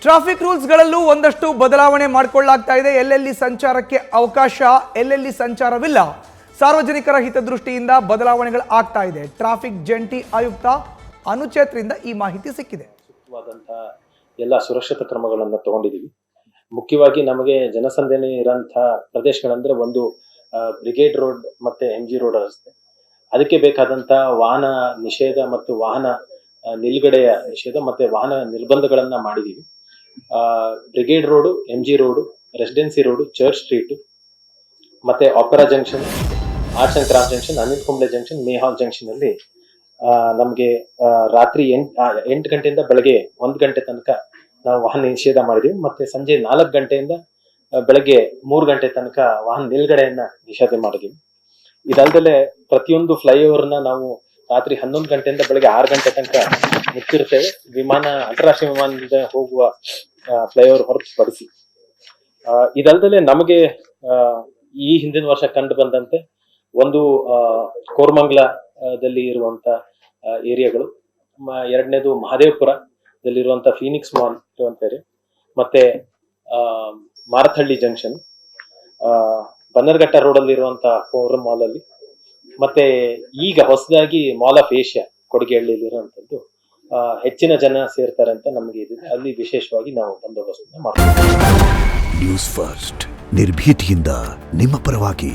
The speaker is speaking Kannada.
ಟ್ರಾಫಿಕ್ ರೂಲ್ಸ್ಗಳಲ್ಲೂ ಒಂದಷ್ಟು ಬದಲಾವಣೆ ಮಾಡಿಕೊಳ್ಳಲಾಗ್ತಾ ಇದೆ. ಎಲ್ಲೆಲ್ಲಿ ಸಂಚಾರಕ್ಕೆ ಅವಕಾಶ, ಎಲ್ಲೆಲ್ಲಿ ಸಂಚಾರವಿಲ್ಲ, ಸಾರ್ವಜನಿಕರ ಹಿತದೃಷ್ಟಿಯಿಂದ ಬದಲಾವಣೆಗಳು ಆಗ್ತಾ ಇದೆ. ಟ್ರಾಫಿಕ್ ಜಂಟಿ ಆಯುಕ್ತ ಅನುಚೇತ್ರಿಂದ ಈ ಮಾಹಿತಿ ಸಿಕ್ಕಿದೆ. ಎಲ್ಲ ಸುರಕ್ಷತಾ ಕ್ರಮಗಳನ್ನು ತಗೊಂಡಿದ್ದೀವಿ. ಮುಖ್ಯವಾಗಿ ನಮಗೆ ಜನಸಂದಣಿ ಇರೋಂತಹ ಪ್ರದೇಶಗಳಂದ್ರೆ ಒಂದು ಬ್ರಿಗೇಡ್ ರೋಡ್ ಮತ್ತೆ MG ರೋಡ್ ರಸ್ತೆ. ಅದಕ್ಕೆ ಬೇಕಾದಂತ ವಾಹನ ನಿಷೇಧ ಮತ್ತು ವಾಹನ ನಿಲ್ಗಡೆಯ ನಿಷೇಧ ಮತ್ತೆ ವಾಹನ ನಿರ್ಬಂಧಗಳನ್ನ ಮಾಡಿದೀವಿ. Brigade Road, MG Road, Residency Road, Church Street ಮತ್ತೆ Opera junction, arts and craft junction, Anil Kumble junction, Mayo Hall junction ಅಲ್ಲಿ ನಮ್ಗೆ ರಾತ್ರಿ 8 ಗಂಟೆಯಿಂದ ಬೆಳಗ್ಗೆ 1 ಗಂಟೆ ತನಕ ನಾವು ವಾಹನ ನಿಷೇಧ ಮಾಡಿದೀವಿ. ಮತ್ತೆ ಸಂಜೆ 4 ಗಂಟೆಯಿಂದ ಬೆಳಗ್ಗೆ 3 ಗಂಟೆ ತನಕ ವಾಹನ ನಿಲ್ಗಡೆಯನ್ನ ನಿಷೇಧ ಮಾಡಿದೀವಿ. ಇದಲ್ದಲೆ ಪ್ರತಿಯೊಂದು ಫ್ಲೈಓವರ್ನ ನಾವು ರಾತ್ರಿ 11 ಗಂಟೆಯಿಂದ ಬೆಳಗ್ಗೆ 6 ಗಂಟೆ ತನಕ ಮುಚ್ಚಿರ್ತೇವೆ. ಅಂತಾರಾಷ್ಟ್ರೀಯ ವಿಮಾನದಿಂದ ಹೋಗುವ ಫ್ಲೈಓವರ್ ಹೊರತುಪಡಿಸಿ. ಇದಲ್ದಲೆ ನಮಗೆ ಈ ಹಿಂದಿನ ವರ್ಷ ಕಂಡು ಬಂದಂತೆ ಒಂದು ಕೋರಮಂಗಲದಲ್ಲಿ ಇರುವಂತ ಏರಿಯಾಗಳು, ಎರಡನೇದು ಮಹದೇವಪುರದಲ್ಲಿರುವಂತ ಫೀನಿಕ್ಸ್ ಮಾಲ್ ಇರುವಂತ ಏರಿಯಾ, ಮತ್ತೆ ಮಾರಥಹಳ್ಳಿ ಜಂಕ್ಷನ್, ಬನ್ನರ್ಘಟ್ಟ ರೋಡ್ ಅಲ್ಲಿ ಇರುವಂತ ಫೋರಂ ಮಾಲ್ ಅಲ್ಲಿ, ಮತ್ತೆ ಈಗ ಹೊಸದಾಗಿ ಮಾಲ್ ಆಫ್ ಏಷ್ಯಾ ಕೊಡಗೇಹಳ್ಳಿಯಲ್ಲಿ ಇರುವಂತದ್ದು ಹೆಚ್ಚಿನ ಜನ ಸೇರ್ತಾರೆ ಅಂತ ನಮಗೆ ಇದೆ. ಅಲ್ಲಿ ವಿಶೇಷವಾಗಿ ನಾವು ಬಂದೋಬಸ್ತ್ ಮಾಡ್ತೀವಿ. ನ್ಯೂಸ್ ಫಸ್ಟ್, ನಿರ್ಭೀತಿಯಿಂದ ನಿಮ್ಮ ಪರವಾಗಿ.